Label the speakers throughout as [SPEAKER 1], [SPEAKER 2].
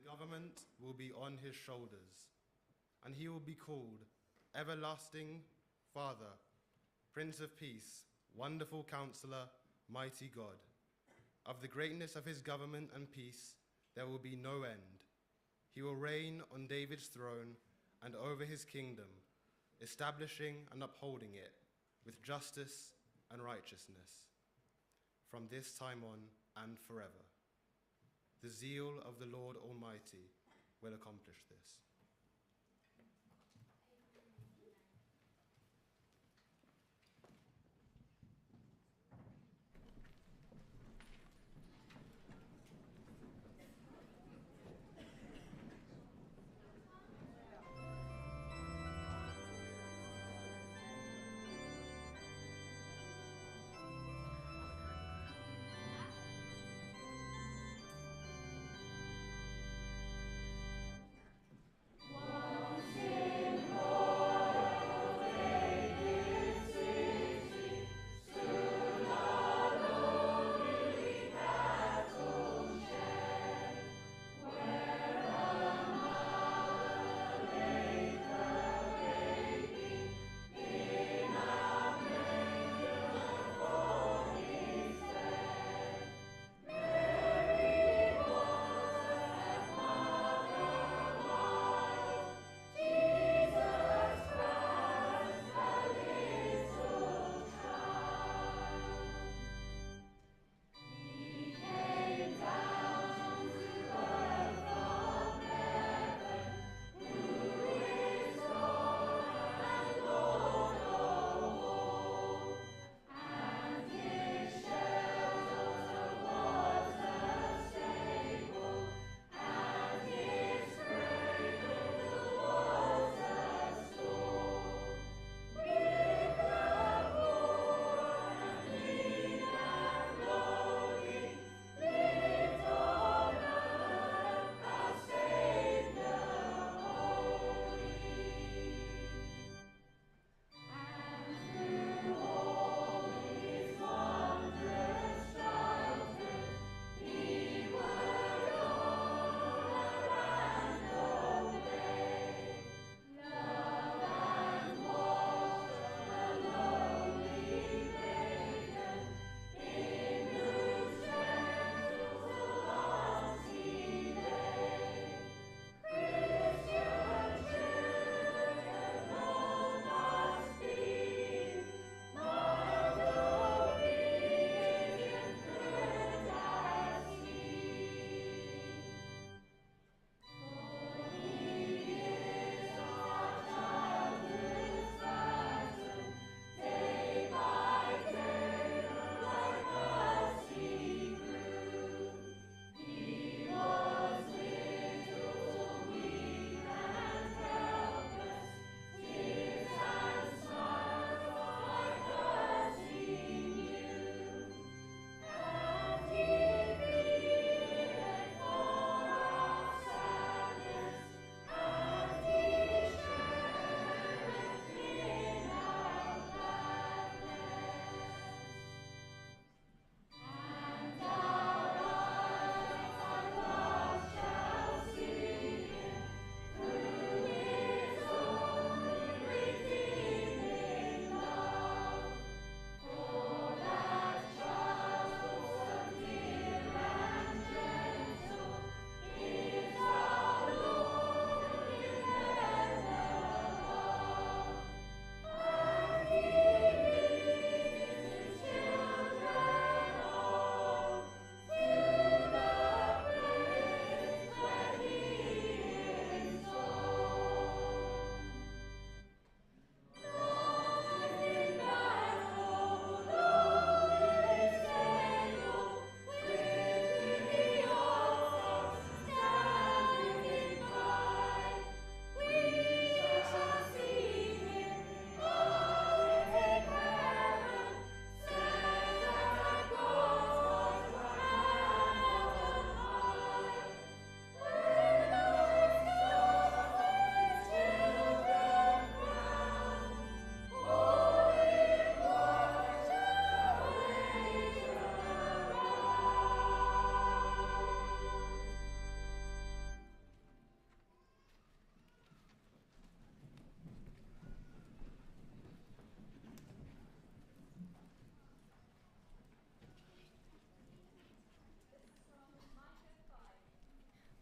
[SPEAKER 1] government will be on his shoulders, and he will be called Everlasting Father, Prince of Peace, Wonderful Counselor, Mighty God. Of the greatness of his government and peace there will be no end. He will reign on David's throne and over his kingdom, establishing and upholding it with justice and righteousness, from this time on and forever. The zeal of the Lord Almighty will accomplish this.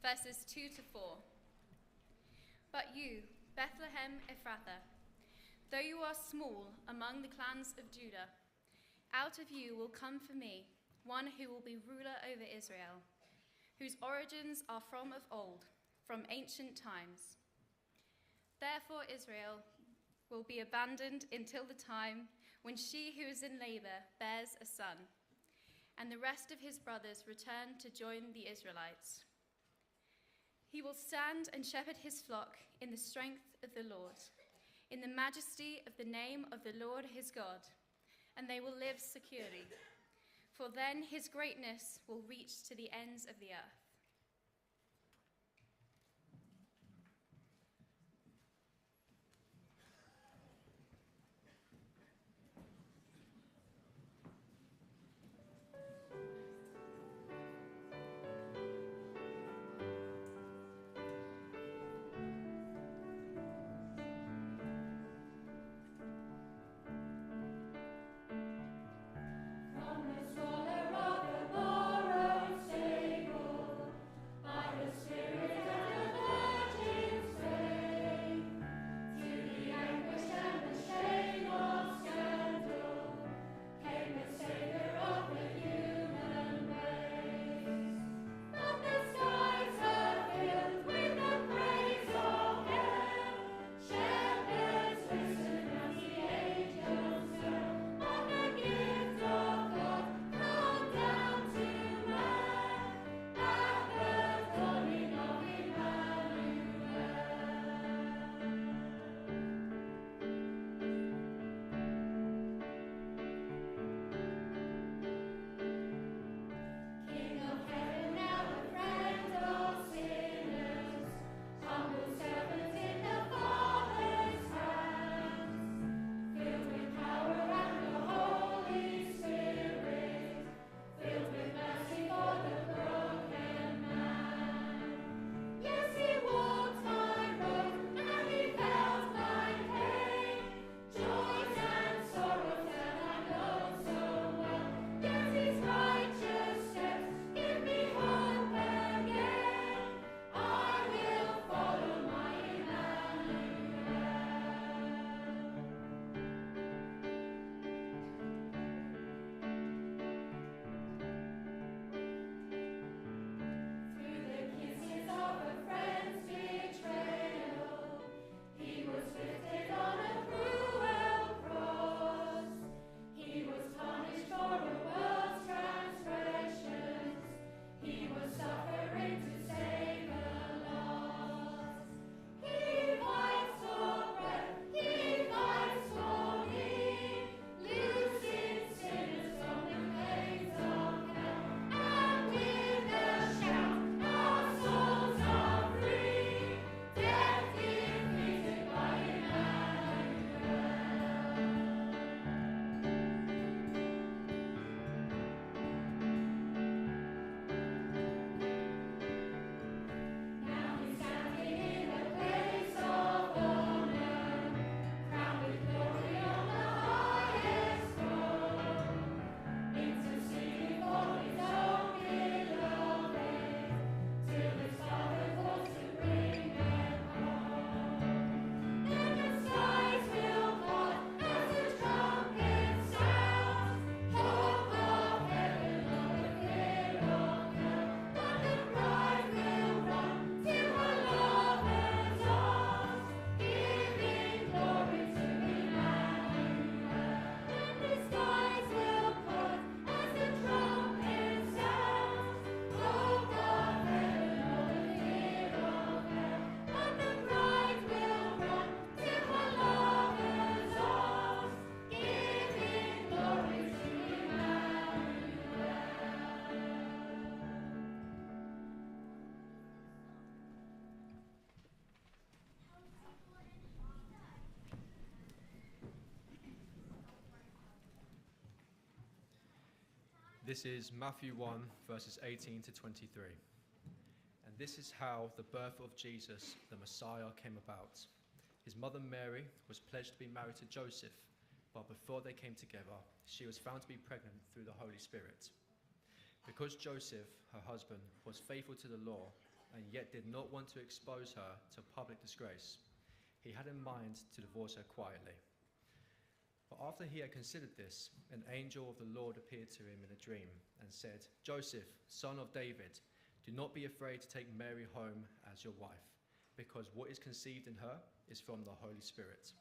[SPEAKER 2] verses 2 to 4. But you, Bethlehem Ephrathah, though you are small among the clans of Judah, out of you will come for me one who will be ruler over Israel, whose origins are from of old, from ancient times. Therefore Israel will be abandoned until the time when she who is in labor bears a son, and the rest of his brothers return to join the Israelites. He will stand and shepherd his flock in the strength of the Lord, in the majesty of the name of the Lord his God, and they will live securely. For then his greatness will reach to the ends of the earth.
[SPEAKER 3] This is Matthew 1, verses 18 to 23. And this is how the birth of Jesus, the Messiah, came about. His mother Mary was pledged to be married to Joseph, but before they came together, she was found to be pregnant through the Holy Spirit. Because Joseph, her husband, was faithful to the law and yet did not want to expose her to public disgrace. He had in mind to divorce her quietly. But after he had considered this, an angel of the Lord appeared to him in a dream and said, "Joseph, son of David, do not be afraid to take Mary home as your wife, because what is conceived in her is from the Holy Spirit.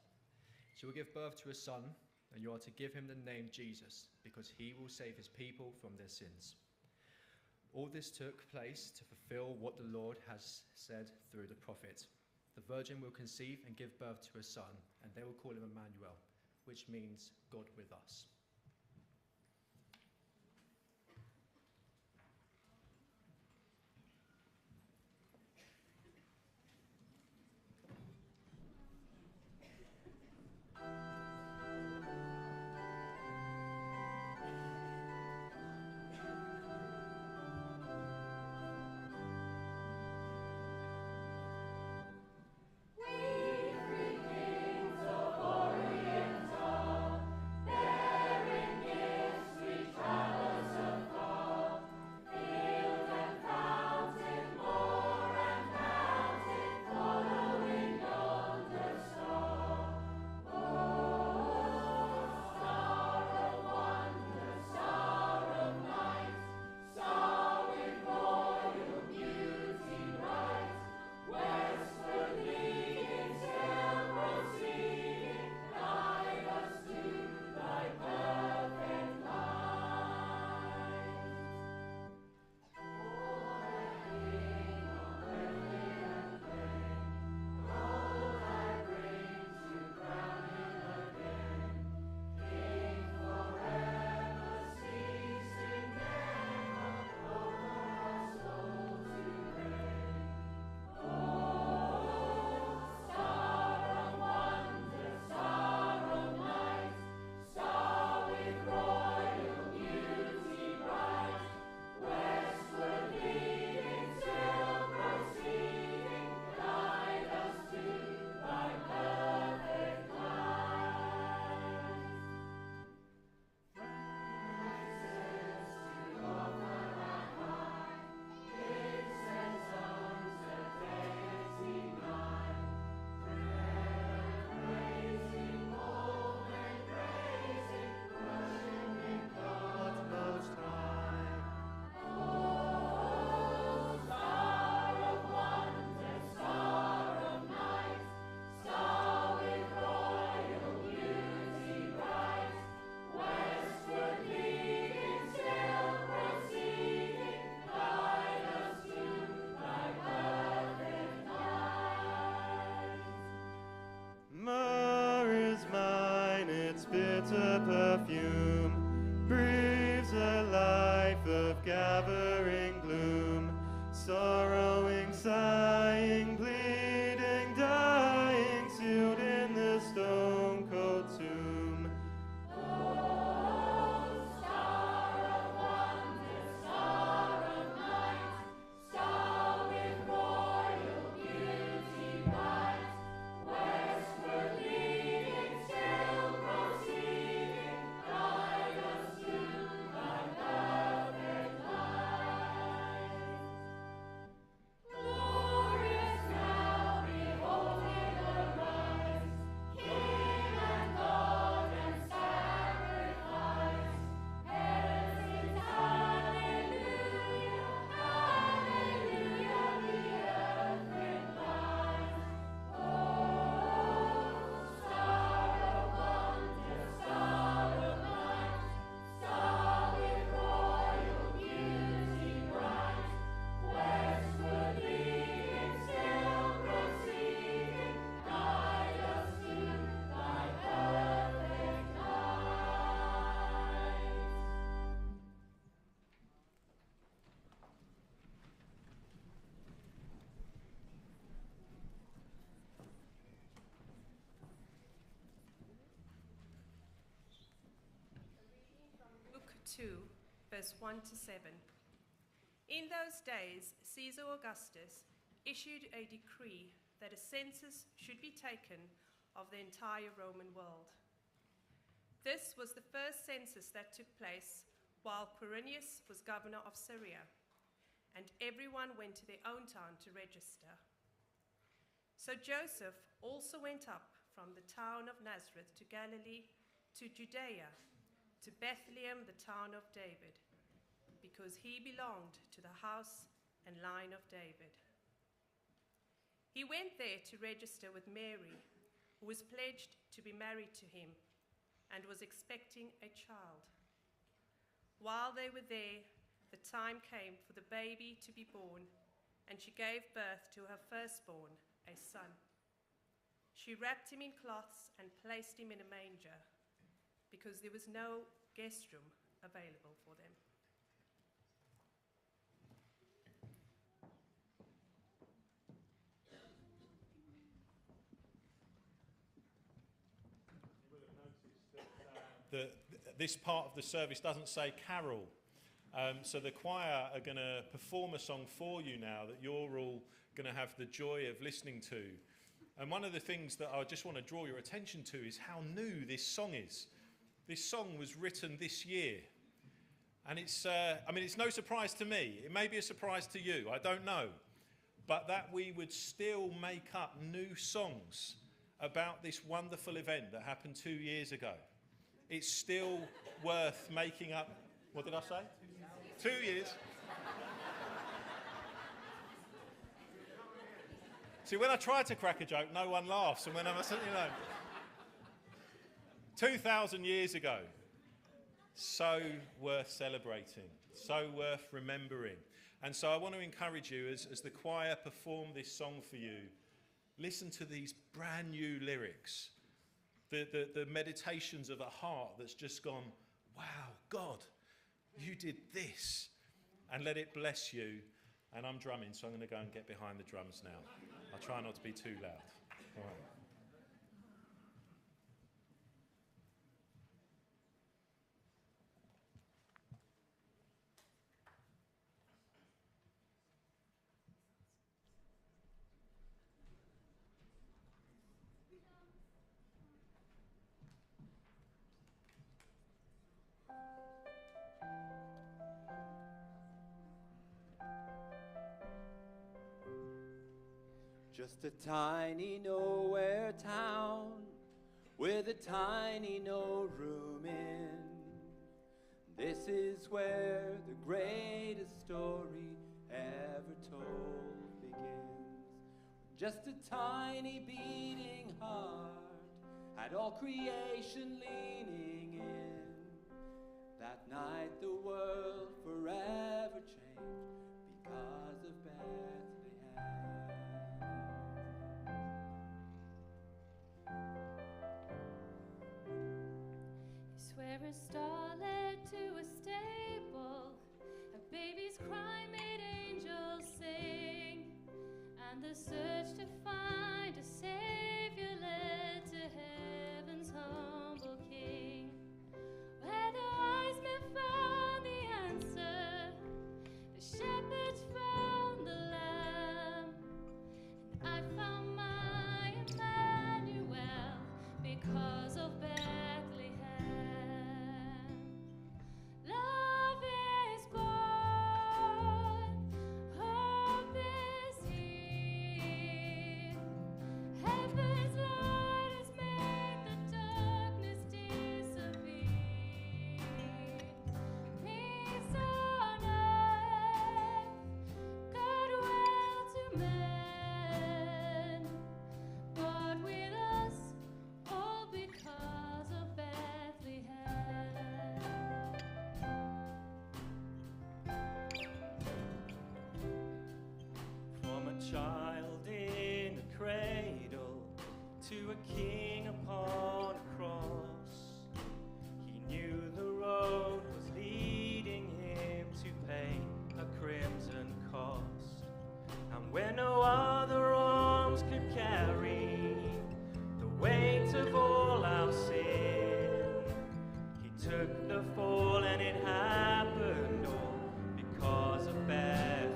[SPEAKER 3] She will give birth to a son, and you are to give him the name Jesus, because he will save his people from their sins." All this took place to fulfill what the Lord has said through the prophet. The virgin will conceive and give birth to a son, and they will call him Emmanuel, which means God with us.
[SPEAKER 4] bitter perfume breathes a life of gathering gloom, sorrowing, sighing, bleeding, dying, sealed in the stone-cold tomb.
[SPEAKER 5] Luke 2, verse 1 to 7. In those days, Caesar Augustus issued a decree that a census should be taken of the entire Roman world. This was the first census that took place while Quirinius was governor of Syria, and everyone went to their own town to register. So Joseph also went up from the town of Nazareth to Galilee, to Judea, to Bethlehem, the town of David, because he belonged to the house and line of David. He went there to register with Mary, who was pledged to be married to him and was expecting a child. While they were there, the time came for the baby to be born, and she gave birth to her firstborn, a son. She wrapped him in cloths and placed him in a manger, because there was no guest room available for them.
[SPEAKER 6] This part of the service doesn't say carol. So the choir are going to perform a song for you now that you're all going to have the joy of listening to. And one of the things that I just want to draw your attention to is how new this song is. This song was written this year. And it's no surprise to me. It may be a surprise to you, I don't know. But that we would still make up new songs about this wonderful event that happened 2 years ago. It's still worth making up. What did I say? 2 years. See, when I try to crack a joke, no one laughs. And when I'm, 2,000 years ago. So worth celebrating. So worth remembering. And so I want to encourage you, as the choir perform this song for you, listen to these brand new lyrics. The meditations of a heart that's just gone, wow, God, you did this. And let it bless you. And I'm drumming, so I'm going to go and get behind the drums now. I'll try not to be too loud. All right.
[SPEAKER 4] Just a tiny nowhere town with a tiny no room in. This is where the greatest story ever told begins. Just a tiny beating heart had all creation leaning in. That night the world forever changed because of Bethlehem.
[SPEAKER 2] Where a star led to a stable, a baby's cry made angels sing, and the search to find a savior led to heaven's humble king. Where the wise men found the answer, the shepherds found the lamb, and I found my Emmanuel because of Bethlehem. Love is born, hope is here. Heaven's light has made the darkness disappear. Peace on earth, goodwill to men, but with us all because of Bethlehem.
[SPEAKER 4] From a child in a cradle to a king upon a cross, he knew the road was leading him to pay a crimson cost. And when no other arms could carry the weight of all our sin, he took the fall, and it happened all because of Bethlehem.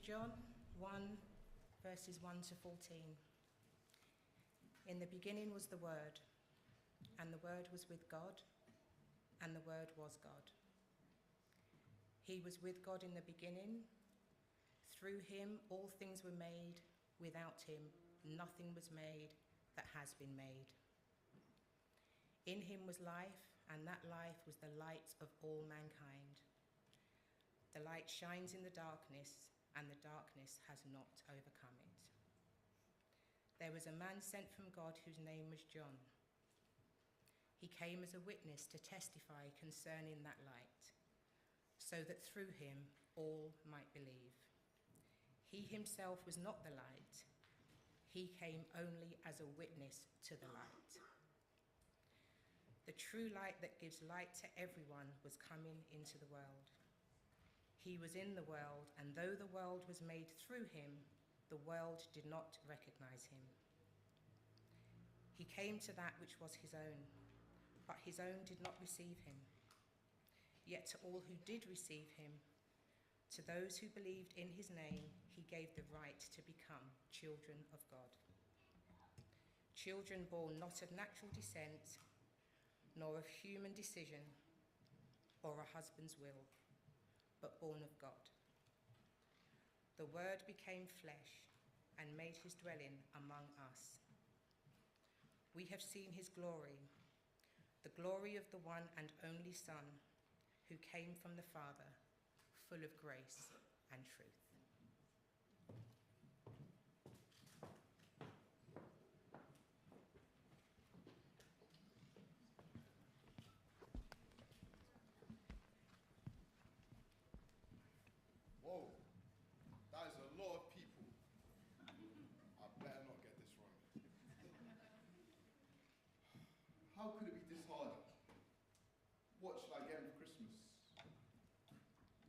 [SPEAKER 7] John 1, verses 1 to 14. In the beginning was the Word, and the Word was with God, and the Word was God. He was with God in the beginning. Through him all things were made. Without him nothing was made that has been made. In him was life, and that life was the light of all mankind. The light shines in the darkness, and the darkness has not overcome it. There was a man sent from God whose name was John. He came as a witness to testify concerning that light, so that through him all might believe. He himself was not the light. He came only as a witness to the light. The true light that gives light to everyone was coming into the world. He was in the world, and though the world was made through him, the world did not recognize him. He came to that which was his own, but his own did not receive him. Yet to all who did receive him, to those who believed in his name, he gave the right to become children of God. Children born not of natural descent, nor of human decision, or a husband's will, but born of God. The Word became flesh and made his dwelling among us. We have seen his glory, the glory of the one and only Son, who came from the Father, full of grace and truth.
[SPEAKER 8] Whoa, that is a lot of people. I better not get this wrong. How could it be this hard? What should I get him for Christmas?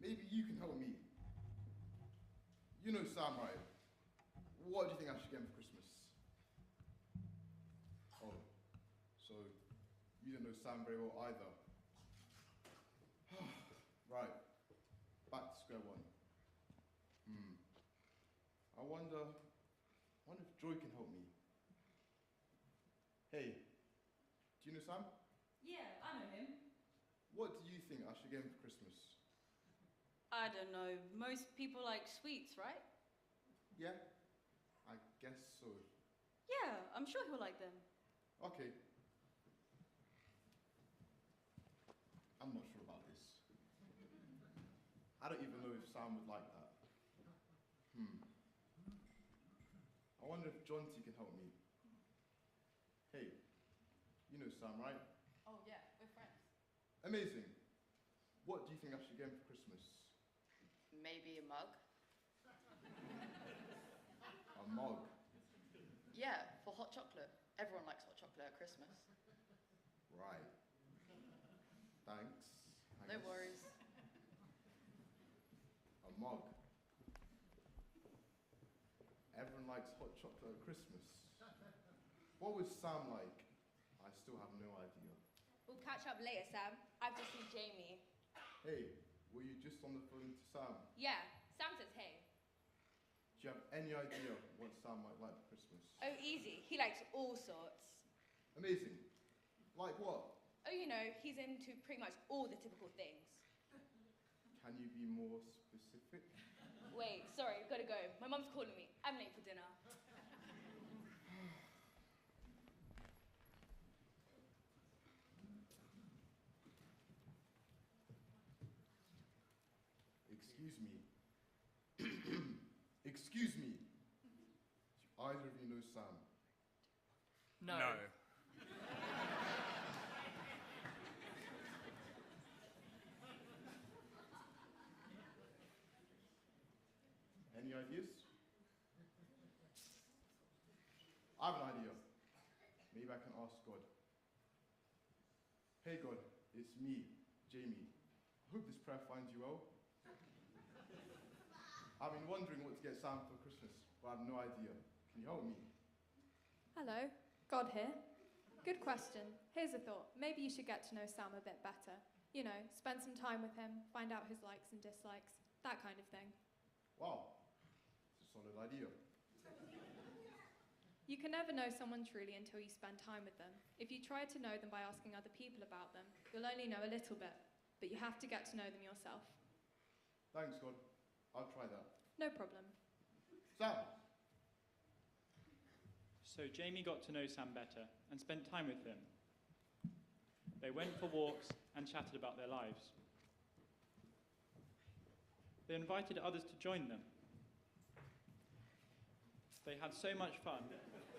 [SPEAKER 8] Maybe you can help me. You know Sam, right? What do you think I should get him for Christmas? Oh, so you don't know Sam very well either. Right, back to square one. I wonder if Joy can help me. Hey, do you know Sam?
[SPEAKER 9] Yeah, I know him.
[SPEAKER 8] What do you think I should get him for Christmas?
[SPEAKER 9] I don't know. Most people like sweets, right?
[SPEAKER 8] Yeah, I guess so.
[SPEAKER 9] Yeah, I'm sure he'll like them.
[SPEAKER 8] Okay. I'm not sure about this. I don't even know if Sam would like that. I wonder if Jonty can help me. Hey, you know Sam, right?
[SPEAKER 9] Oh yeah, we're friends.
[SPEAKER 8] Amazing. What do you think I should get him for Christmas?
[SPEAKER 10] Maybe a mug?
[SPEAKER 8] A mug?
[SPEAKER 10] Yeah, for hot chocolate. Everyone likes hot chocolate at Christmas.
[SPEAKER 8] Right. Thanks.
[SPEAKER 10] No worries.
[SPEAKER 8] A mug. Everyone likes hot chocolate at Christmas. What was Sam like? I still have no idea.
[SPEAKER 2] We'll catch up later, Sam. I've just seen Jamie.
[SPEAKER 8] Hey, were you just on the phone to Sam?
[SPEAKER 2] Yeah, Sam says hey.
[SPEAKER 8] Do you have any idea what Sam might like for Christmas?
[SPEAKER 2] Oh, easy. He likes all sorts.
[SPEAKER 8] Amazing. Like what?
[SPEAKER 2] Oh, you know, he's into pretty much all the typical things.
[SPEAKER 8] Can you be more specific?
[SPEAKER 2] Wait, sorry, gotta go. My mum's calling me. I'm late for dinner.
[SPEAKER 8] Excuse me. Excuse me. Do either of you know Sam?
[SPEAKER 11] No.
[SPEAKER 8] Any ideas? I have an idea. Maybe I can ask God. Hey God, it's me, Jamie. I hope this prayer finds you well. I've been wondering what to get Sam for Christmas, but I have no idea. Can you help me?
[SPEAKER 12] Hello, God here. Good question. Here's a thought. Maybe you should get to know Sam a bit better. You know, spend some time with him, find out his likes and dislikes, that kind of thing.
[SPEAKER 8] Wow, Solid idea.
[SPEAKER 12] You can never know someone truly until you spend time with them. If you try to know them by asking other people about them, you'll only know a little bit, but you have to get to know them yourself.
[SPEAKER 8] Thanks, God. I'll try that.
[SPEAKER 12] No problem.
[SPEAKER 8] Sam!
[SPEAKER 13] So Jamie got to know Sam better and spent time with him. They went for walks and chatted about their lives. They invited others to join them. They had so much fun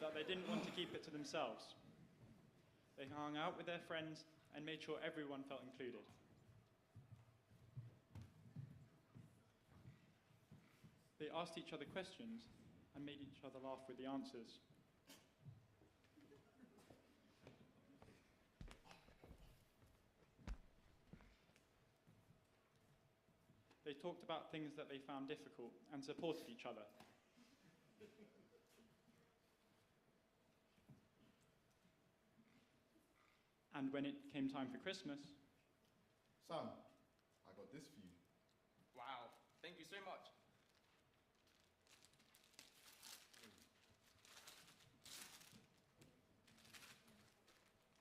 [SPEAKER 13] that they didn't want to keep it to themselves. They hung out with their friends and made sure everyone felt included. They asked each other questions and made each other laugh with the answers. They talked about things that they found difficult and supported each other. And when it came time for Christmas...
[SPEAKER 8] Sam, I got this for you.
[SPEAKER 14] Wow, thank you so much.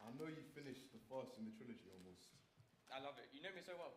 [SPEAKER 8] I know you finished the first in the trilogy almost.
[SPEAKER 14] I love it. You know me so well.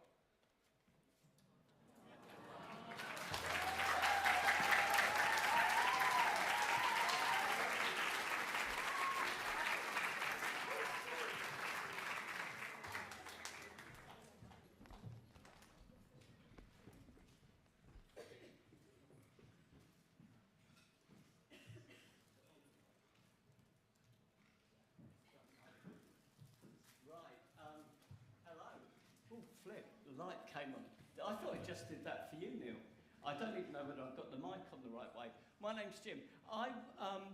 [SPEAKER 15] The light came on. I thought it just did that for you, Neil. I don't even know whether I've got the mic on the right way. My name's Jim. I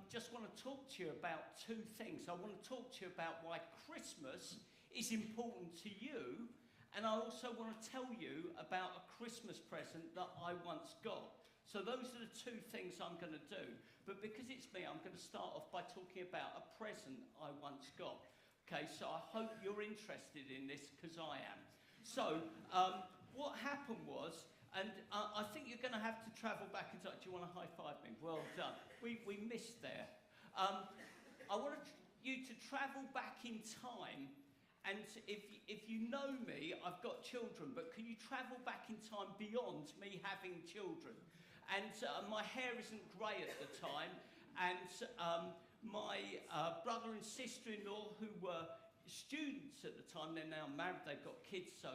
[SPEAKER 15] just want to talk to you about two things. I want to talk to you about why Christmas is important to you, and I also want to tell you about a Christmas present that I once got. So those are the two things I'm going to do. But because it's me, I'm going to start off by talking about a present I once got. Okay, so I hope you're interested in this, because I am. So, what happened was, and I think you're going to have to travel back in time. Do you want to high-five me? Well done. We missed there. I want you to travel back in time, and if you know me, I've got children, but can you travel back in time beyond me having children? And my hair isn't grey at the time, and my brother and sister-in-law, who were students at the time, they're now married, they've got kids, so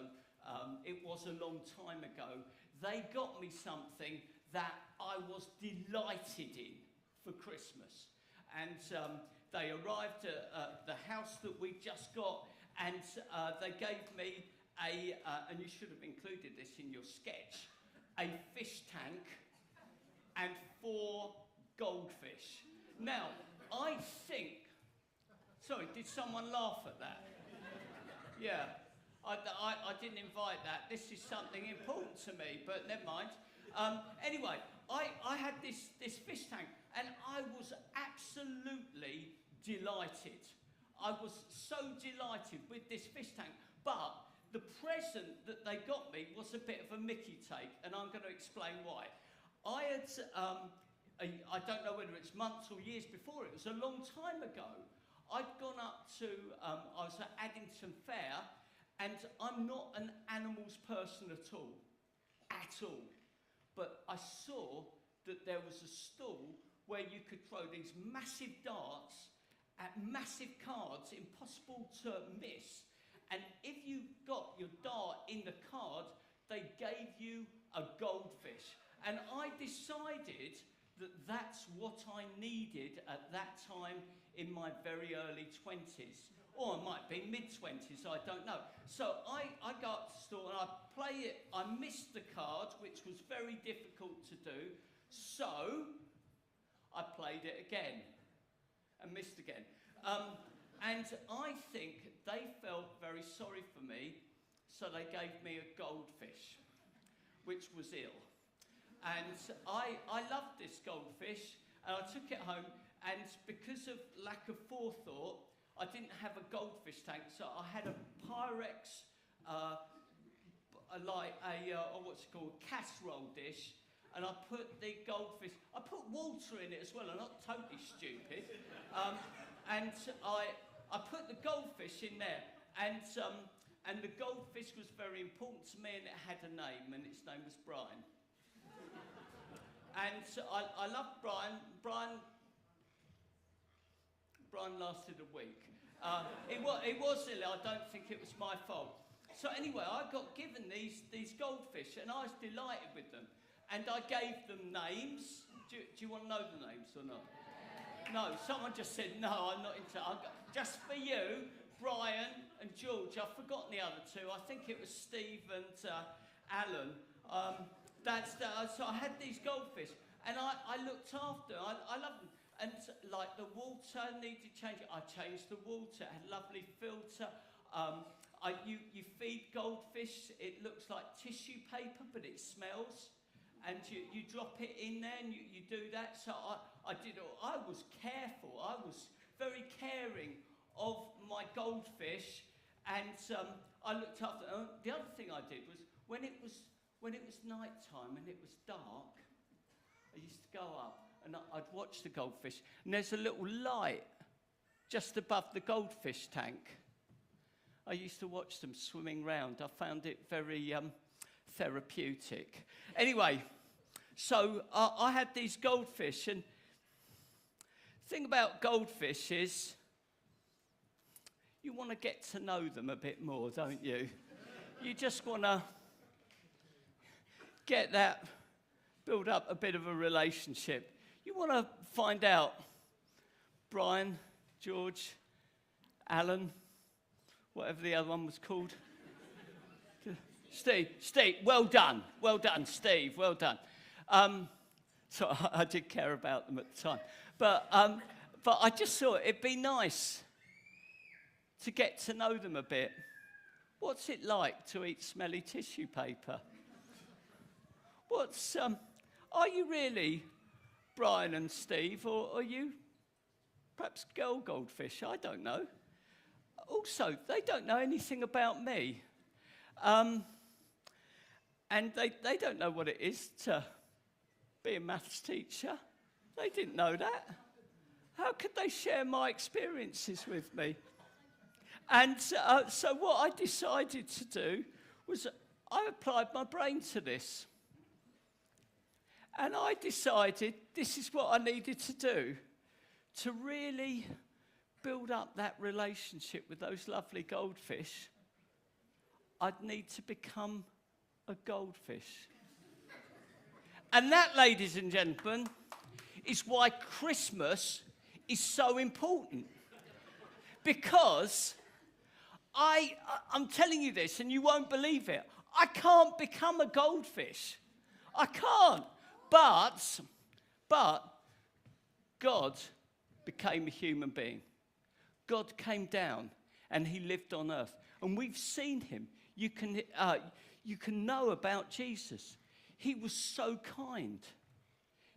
[SPEAKER 15] it was a long time ago. They got me something that I was delighted in for Christmas. And they arrived at the house that we just got, and they gave me and you should have included this in your sketch, a fish tank and 4 goldfish. Now, I think... Sorry, did someone laugh at that? Yeah, I didn't invite that. This is something important to me, but never mind. Anyway, I had this fish tank, and I was absolutely delighted. I was so delighted with this fish tank, but the present that they got me was a bit of a Mickey take, and I'm going to explain why. I had, I don't know whether it's months or years before, it was a long time ago. I'd gone up to, I was at Addington Fair, and I'm not an animals person at all. But I saw that there was a stall where you could throw these massive darts at massive cards, impossible to miss. And if you got your dart in the card, they gave you a goldfish. And I decided that that's what I needed at that time in my very early 20s. Or it might be mid-20s, I don't know. So I go up to the store and I play it. I missed the card, which was very difficult to do. So I played it again and missed again. And I think they felt very sorry for me, so they gave me a goldfish, which was ill. And I loved this goldfish, and I took it home, and because of lack of forethought, I didn't have a goldfish tank, so I had a Pyrex, what's it called, casserole dish, and I put the goldfish, I put water in it as well. I'm not totally stupid. And I put the goldfish in there, and the goldfish was very important to me, and it had a name, and its name was Brian. And I loved Brian. Brian lasted a week. It was silly. I don't think it was my fault. So anyway, I got given these goldfish, and I was delighted with them. And I gave them names. Do you want to know the names or not? No, someone just said, no, I'm not into it. Just for you, Brian and George. I've forgotten the other two. I think it was Steve and Alan. So I had these goldfish, and I looked after them. I loved them. And like the water needed changing. I changed the water. It had a lovely filter. You feed goldfish. It looks like tissue paper, but it smells. And you drop it in there, and you do that. So I did it. I was careful. I was very caring of my goldfish, and I looked after them. The other thing I did was when it was night time and it was dark, I used to go up and I'd watch the goldfish, and there's a little light just above the goldfish tank. I used to watch them swimming round. I found it very therapeutic. Anyway, so I had these goldfish, and the thing about goldfish is you want to get to know them a bit more, don't you? You just want to build up a bit of a relationship. You want to find out Brian, George, Alan, whatever the other one was called. Steve, well done, Steve, well done. So I did care about them at the time. But I just thought it'd be nice to get to know them a bit. What's it like to eat smelly tissue paper? Are you really Brian and Steve, or are you perhaps girl goldfish? I don't know. Also, they don't know anything about me. And they don't know what it is to be a maths teacher. They didn't know that. How could they share my experiences with me? And so what I decided to do was I applied my brain to this. And I decided this is what I needed to do to really build up that relationship with those lovely goldfish. I'd need to become a goldfish. And that, ladies and gentlemen, is why Christmas is so important. Because I'm telling you this, and you won't believe it, I can't become a goldfish. I can't. But God became a human being. God came down and he lived on earth. And we've seen him. You can know about Jesus. He was so kind.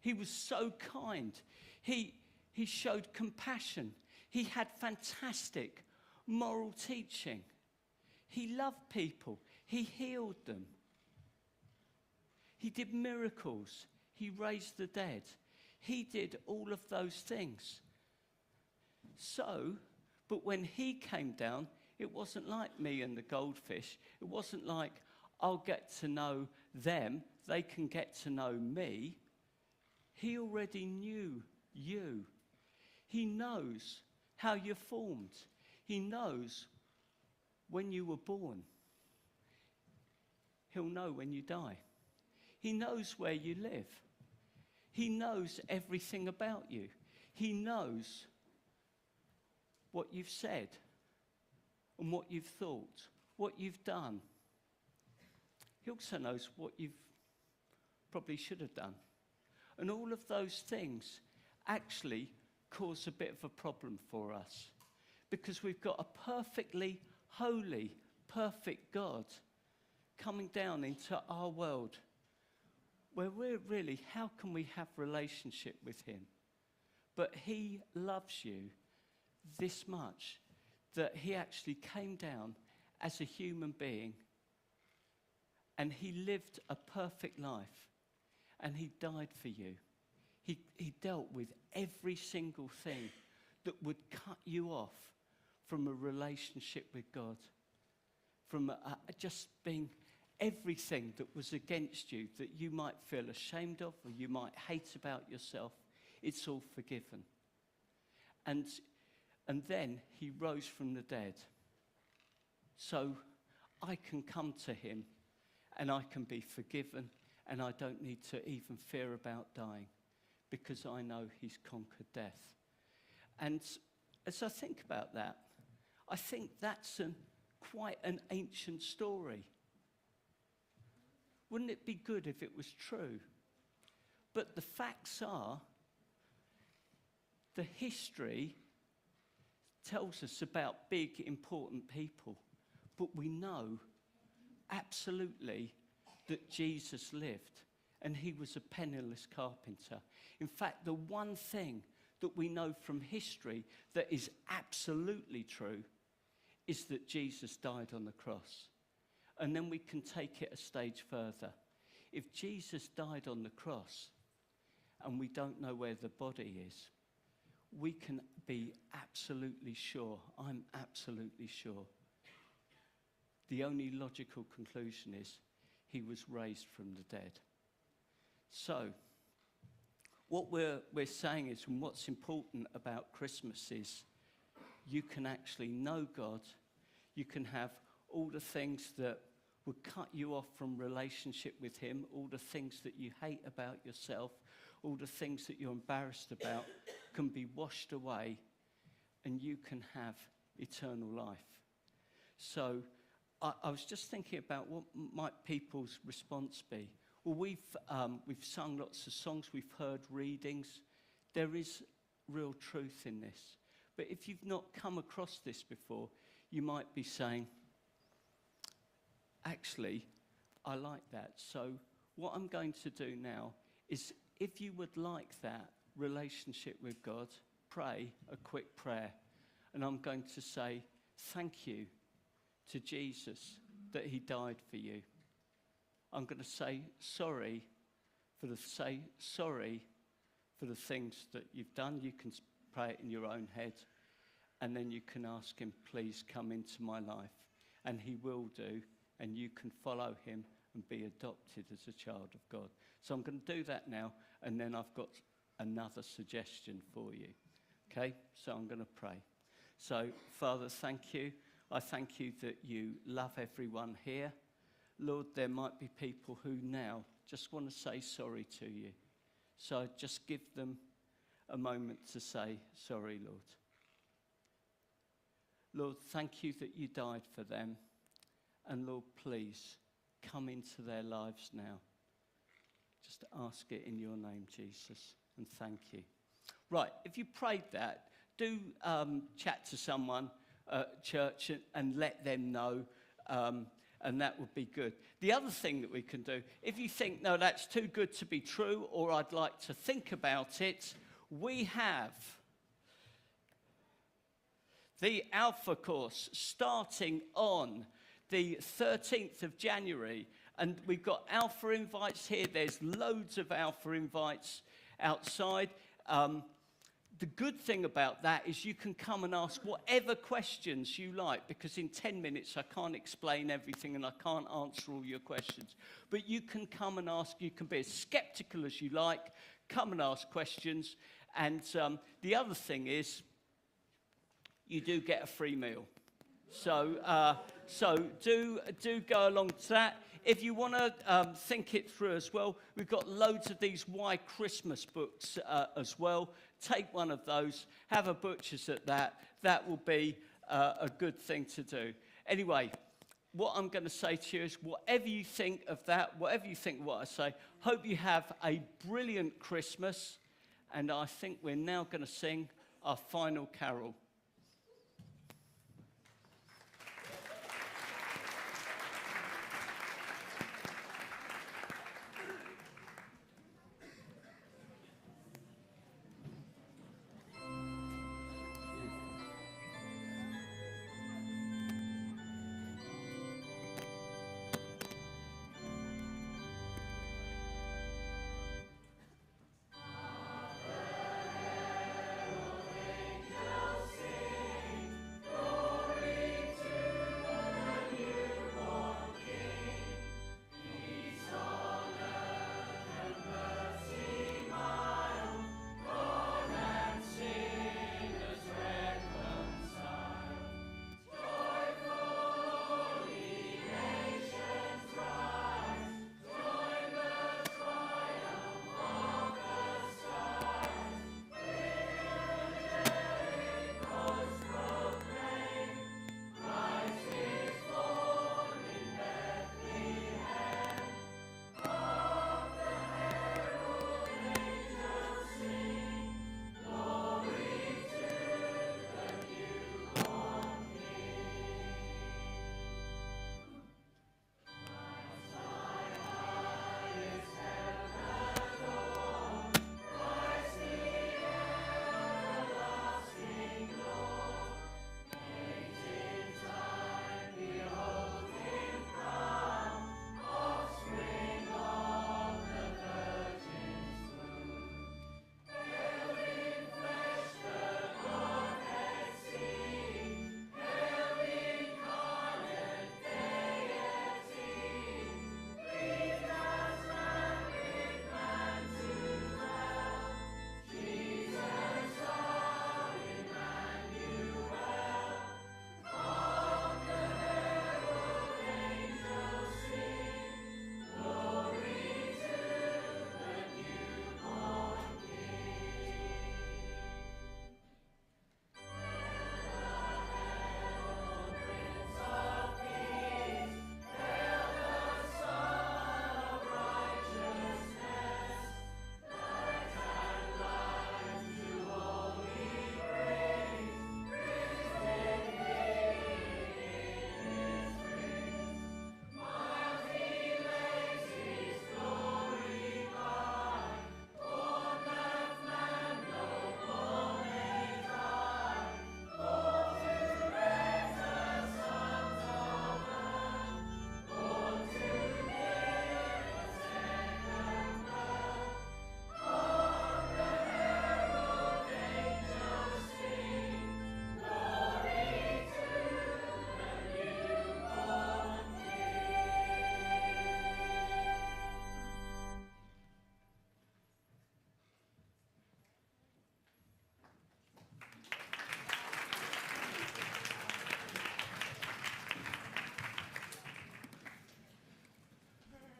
[SPEAKER 15] He was so kind. He showed compassion. He had fantastic moral teaching. He loved people. He healed them. He did miracles. He raised the dead. He did all of those things. But when he came down, it wasn't like me and the goldfish. It wasn't like I'll get to know them, they can get to know me. He already knew you. He knows how you're formed. He knows when you were born. He'll know when you die. He knows where you live. He knows everything about you. He knows what you've said and what you've thought, what you've done. He also knows what you've probably should have done. And all of those things actually cause a bit of a problem for us because we've got a perfectly holy, perfect God coming down into our world where we're really, how can we have relationship with him? But he loves you this much that he actually came down as a human being and he lived a perfect life. and he died for you. He dealt with every single thing that would cut you off from a relationship with God, from just being everything that was against you that you might feel ashamed of or you might hate about yourself. It's all forgiven. And then he rose from the dead. So I can come to him and I can be forgiven, and I don't need to even fear about dying because I know he's conquered death. And as I think about that, I think that's quite an ancient story. Wouldn't it be good if it was true? But the facts are, the history tells us about big, important people. But we know absolutely that Jesus lived, and he was a penniless carpenter. In fact, the one thing that we know from history that is absolutely true is that Jesus died on the cross. And then we can take it a stage further. If Jesus died on the cross and we don't know where the body is, we can be absolutely sure, I'm absolutely sure, the only logical conclusion is he was raised from the dead. So, what we're saying is, and what's important about Christmas is, you can actually know God, you can have all the things that would cut you off from relationship with him, all the things that you hate about yourself, all the things that you're embarrassed about can be washed away, and you can have eternal life. So I was just thinking about what might people's response be. Well, we've sung lots of songs, we've heard readings. There is real truth in this. But if you've not come across this before, you might be saying, actually, I like that. So what I'm going to do now is, if you would like that relationship with God, pray a quick prayer. And I'm going to say thank you to Jesus that he died for you. I'm going to say sorry for the things that you've done. You can pray it in your own head, and then you can ask him, please come into my life, and he will do, and you can follow him and be adopted as a child of God. So I'm going to do that now, and then I've got another suggestion for you. Okay? So I'm going to pray. So, Father, thank you. I thank you that you love everyone here. Lord, there might be people who now just want to say sorry to you. So just give them a moment to say sorry, Lord. Lord, thank you that you died for them. And Lord, please come into their lives now. Just ask it in your name, Jesus, and thank you. Right, if you prayed that, do chat to someone at church and let them know, and that would be good. The other thing that we can do, if you think, no, that's too good to be true, or I'd like to think about it, we have the Alpha course starting on the 13th of January. And we've got Alpha invites here. There's loads of Alpha invites outside. The good thing about that is you can come and ask whatever questions you like, because in 10 minutes I can't explain everything and I can't answer all your questions. But you can come and ask, you can be as skeptical as you like, come and ask questions. And the other thing is, you do get a free meal. So do go along to that. If you want to think it through as well, we've got loads of these Why Christmas books as well. Take one of those, have a butcher's at that. That will be a good thing to do. Anyway, what I'm going to say to you is, whatever you think of that, whatever you think of what I say, hope you have a brilliant Christmas. And I think we're now going to sing our final carol.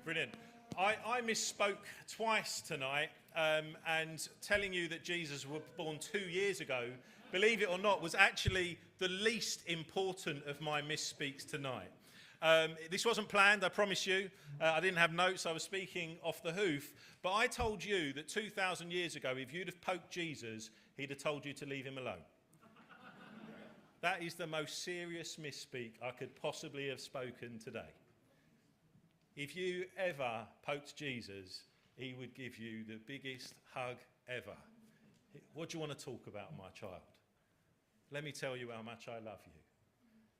[SPEAKER 6] Brilliant. I misspoke twice tonight, and telling you that Jesus was born 2 years ago, believe it or not, was actually the least important of my misspeaks tonight. This wasn't planned, I promise you. I didn't have notes, I was speaking off the hoof. But I told you that 2,000 years ago, if you'd have poked Jesus, he'd have told you to leave him alone. That is the most serious misspeak I could possibly have spoken today. If you ever poked Jesus, he would give you the biggest hug ever. What do you want to talk about, my child? Let me tell you how much I love you.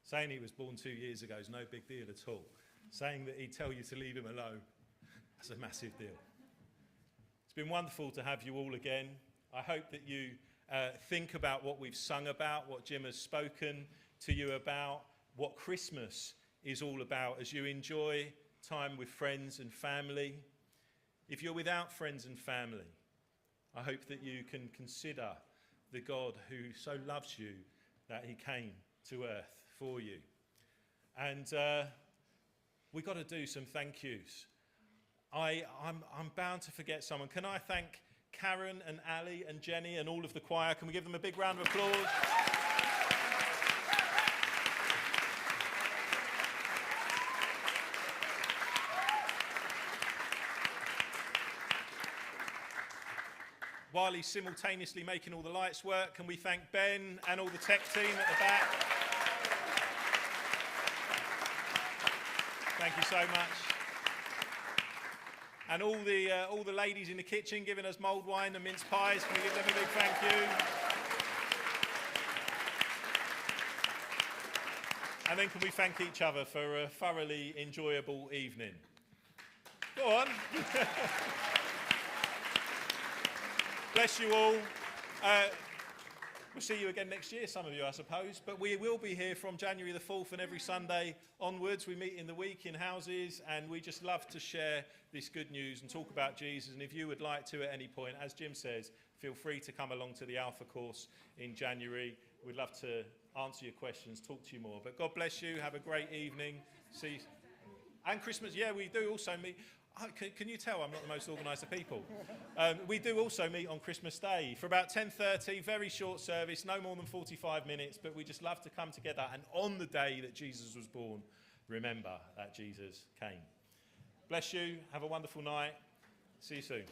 [SPEAKER 6] Saying he was born 2 years ago is no big deal at all. Saying that he'd tell you to leave him alone, that's a massive deal. It's been wonderful to have you all again. I hope that you think about what we've sung about, what Jim has spoken to you about, what Christmas is all about as you enjoy time with friends and family. If you're without friends and family, I hope that you can consider the God who so loves you that he came to earth for you. And we've got to do some thank yous. I'm bound to forget someone. Can I thank Karen and Ali and Jenny and all of the choir? Can we give them a big round of applause? While he's simultaneously making all the lights work, can we thank Ben and all the tech team at the back? Thank you so much. And all the ladies in the kitchen giving us mulled wine and mince pies. Can we give them a big thank you? And then can we thank each other for a thoroughly enjoyable evening? Go on. Bless you all. We'll see you again next year, some of you, I suppose. But we will be here from January the 4th and every Sunday onwards. We meet in the week in houses, and we just love to share this good news and talk about Jesus. And if you would like to at any point, as Jim says, feel free to come along to the Alpha course in January. We'd love to answer your questions, talk to you more. But God bless you. Have a great evening. See you. And Christmas, yeah, we do also meet. Can you tell I'm not the most organised of people? We do also meet on Christmas Day for about 10:30, very short service, no more than 45 minutes, but we just love to come together and on the day that Jesus was born, remember that Jesus came. Bless you, have a wonderful night, see you soon.